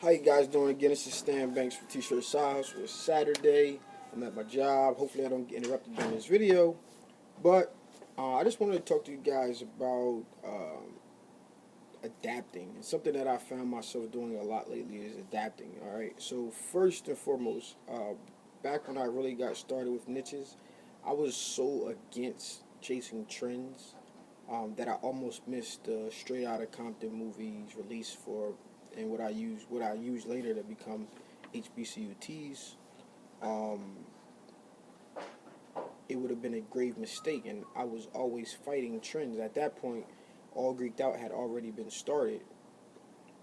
How you guys doing again? This is Stan Banks from T-Shirt Styles. It's Saturday. I'm at my job. Hopefully I don't get interrupted during this video. But I just wanted to talk to you guys about adapting. And something that I found myself doing a lot lately is adapting. Alright, so first and foremost, back when I really got started with niches, I was so against chasing trends that I almost missed the Straight Outta Compton movies released for and what I used later to become HBCUTs. Um, it would have been a grave mistake, and I was always fighting trends. At that point, All Greeked Out had already been started,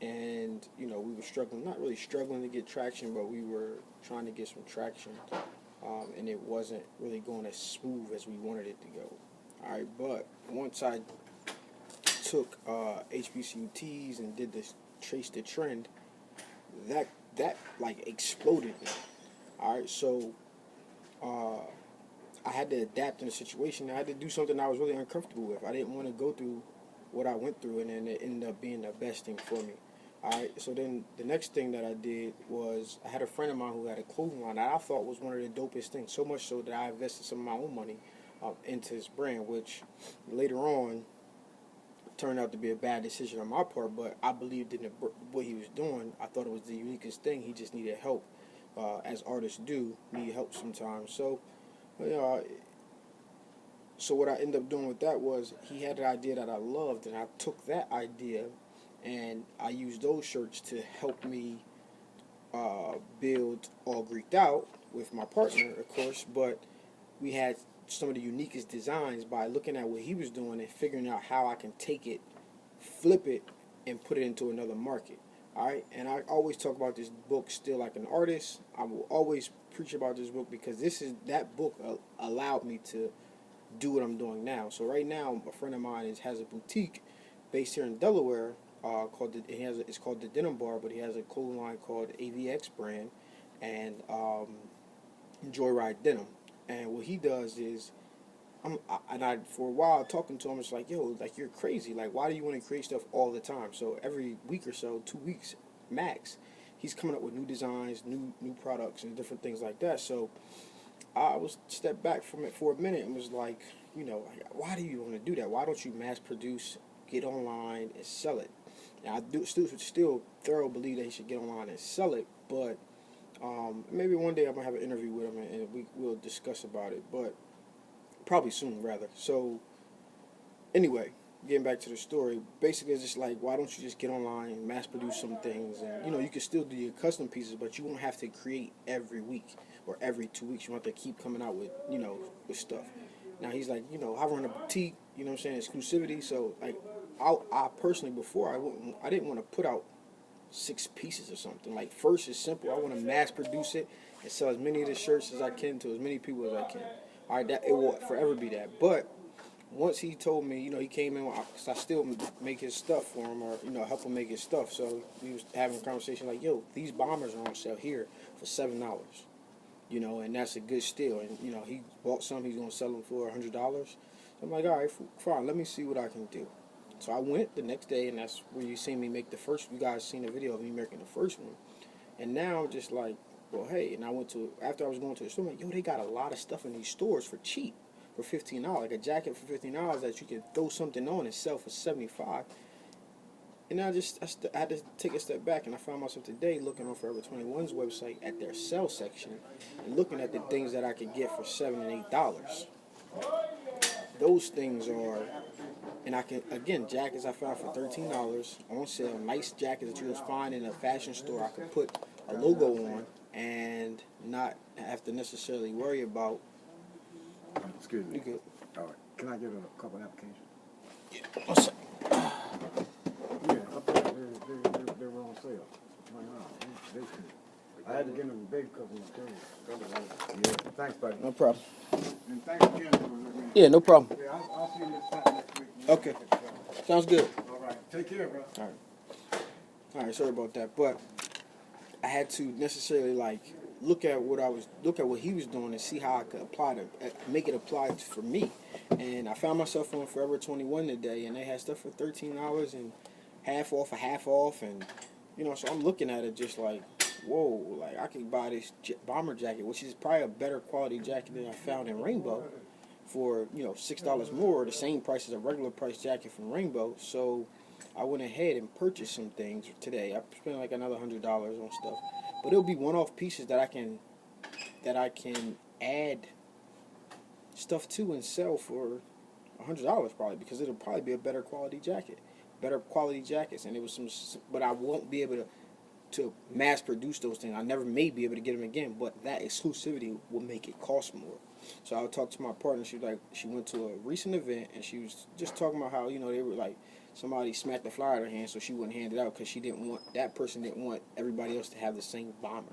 and we were struggling, not really struggling to get traction, but we were trying to get some traction, and it wasn't really going as smooth as we wanted it to go. All right, but once I took HBCUTs and did this, trace the trend, that like exploded me. All right, so I had to adapt in the situation. I had to do something I was really uncomfortable with. I didn't want to go through what I went through, and then it ended up being the best thing for me. All right, so then the next thing that I did was I had a friend of mine who had a clothing line that I thought was one of the dopest things, so much so that I invested some of my own money into his brand, which later on turned out to be a bad decision on my part, but I believed in what he was doing. I thought it was the uniquest thing. He just needed help, as artists do, need help sometimes. So, so what I ended up doing with that was he had an idea that I loved, and I took that idea and I used those shirts to help me build All Greeked Out with my partner, of course, but we had some of the uniquest designs by looking at what he was doing and figuring out how I can take it, flip it, and put it into another market. All right, and I always talk about this book, Still Like an Artist. I will always preach about this book because that book allowed me to do what I'm doing now. So right now, a friend of mine has a boutique based here in Delaware it's called the Denim Bar, but he has a clothing line called AVX brand and Joyride Denim. And what he does is, for a while talking to him, it's like, yo, like you're crazy. Like, why do you want to create stuff all the time? So every week or so, 2 weeks max, he's coming up with new designs, new products, and different things like that. So I was stepped back from it for a minute and was like, why do you want to do that? Why don't you mass produce, get online, and sell it? And I still thoroughly believe that he should get online and sell it, but maybe one day I'm going to have an interview with him and we'll discuss about it, but probably soon, rather. So, anyway, getting back to the story, basically it's just like, why don't you just get online and mass produce some things? And, you can still do your custom pieces, but you won't have to create every week or every 2 weeks. You won't have to keep coming out with, with stuff. Now, he's like, I run a boutique, exclusivity. So, like, I personally, before, I didn't want to put out 6 pieces or something. Like, first is simple. I want to mass produce it and sell as many of the shirts as I can to as many people as I can. All right, it will forever be that. But once he told me, he came in, because I still make his stuff for him, or help him make his stuff. So we was having a conversation like, yo, these bombers are on sale here for $7. And that's a good steal. And he bought some. He's gonna sell them for $100. I'm like, all right, fine. Let me see what I can do. So I went the next day, and that's where you seen me make the first. You guys seen the video of me making the first one. And now, just like, well, hey. And after I was going to the store, I'm like, yo, they got a lot of stuff in these stores for cheap, for $15. Like a jacket for $15 that you can throw something on and sell for $75. And I had to take a step back, and I found myself today looking on Forever 21's website at their sell section and looking at the things that I could get for $7 and $8. Those things are, and I can, again, jackets I found for $13 on sale. Nice jackets that you would find in a fashion store. I could put a logo on and not have to necessarily worry about. Excuse me. You could, All right. Can I get a couple applications? yeah, what's up? Yeah, up there, they were on sale. I had to get them big because of material. Yeah, thanks, buddy. No problem. And thanks again for letting me. Yeah, no problem. Yeah, I'll see you next week. Okay. Sounds good. All right. Take care, bro. All right, sorry about that, but I had to necessarily look at what he was doing and see how I could make it apply for me. And I found myself on Forever 21 today, and they had stuff for $13 and half off, and You know, so I'm looking at it just like, whoa, like I could buy this bomber jacket, which is probably a better quality jacket than I found in Rainbow, for $6 more, the same price as a regular price jacket from Rainbow. So I went ahead and purchased some things today. I spent like another $100 on stuff, but it'll be one-off pieces that I can add stuff to and sell for $100 probably, because it'll probably be a better quality jacket, better quality jackets, and it was some, but I won't be able to mass produce those things. I never may be able to get them again, but that exclusivity will make it cost more. So I talked to my partner. She was like, she went to a recent event and she was just talking about how they were like, somebody smacked the flyer out of her hand, so she wouldn't hand it out because that person didn't want everybody else to have the same bomber.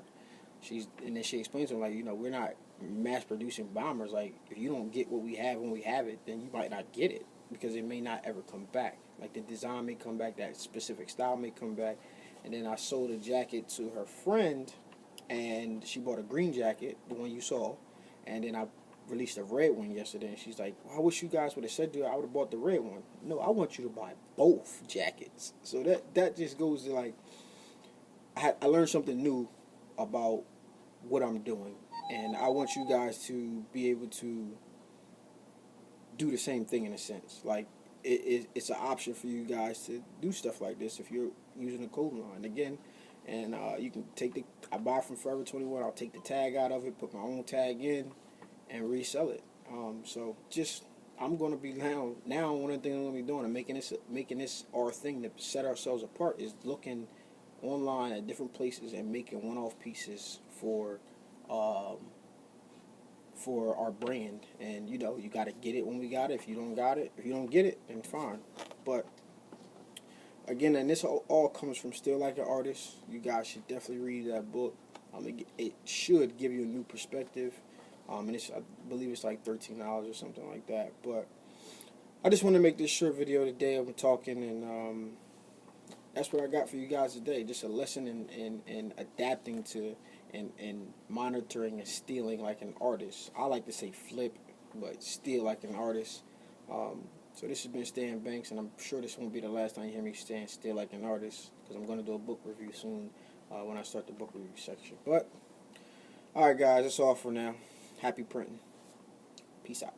And then she explains to him, like, we're not mass producing bombers. Like, if you don't get what we have when we have it, then you might not get it because it may not ever come back. Like, the design may come back, that specific style may come back. And then I sold a jacket to her friend, and she bought a green jacket, the one you saw, and then I released a red one yesterday, and she's like, well, I wish you guys would have said to her I would have bought the red one. No, I want you to buy both jackets. So that just goes to, like, I learned something new about what I'm doing, and I want you guys to be able to do the same thing in a sense. Like, it's an option for you guys to do stuff like this if you're using a clothing line. Again, and you can I buy from Forever 21, I'll take the tag out of it, put my own tag in, and resell it. So I'm going to be now one of the things I'm going to be doing and making this our thing to set ourselves apart is looking online at different places and making one-off pieces for our brand. And you got to get it when we got it. If you don't get it, then fine. But again, and this all comes from Still Like an Artist. You guys should definitely read that book. It should give you a new perspective. And I believe it's like $13 or something like that. But I just want to make this short video today. I'm talking, and that's what I got for you guys today. Just a lesson in adapting to and monitoring and stealing like an artist. I like to say flip, but steal like an artist. So this has been Stan Banks, and I'm sure this won't be the last time you hear me stand still like an artist, because I'm going to do a book review soon when I start the book review section. But, alright guys, that's all for now. Happy printing. Peace out.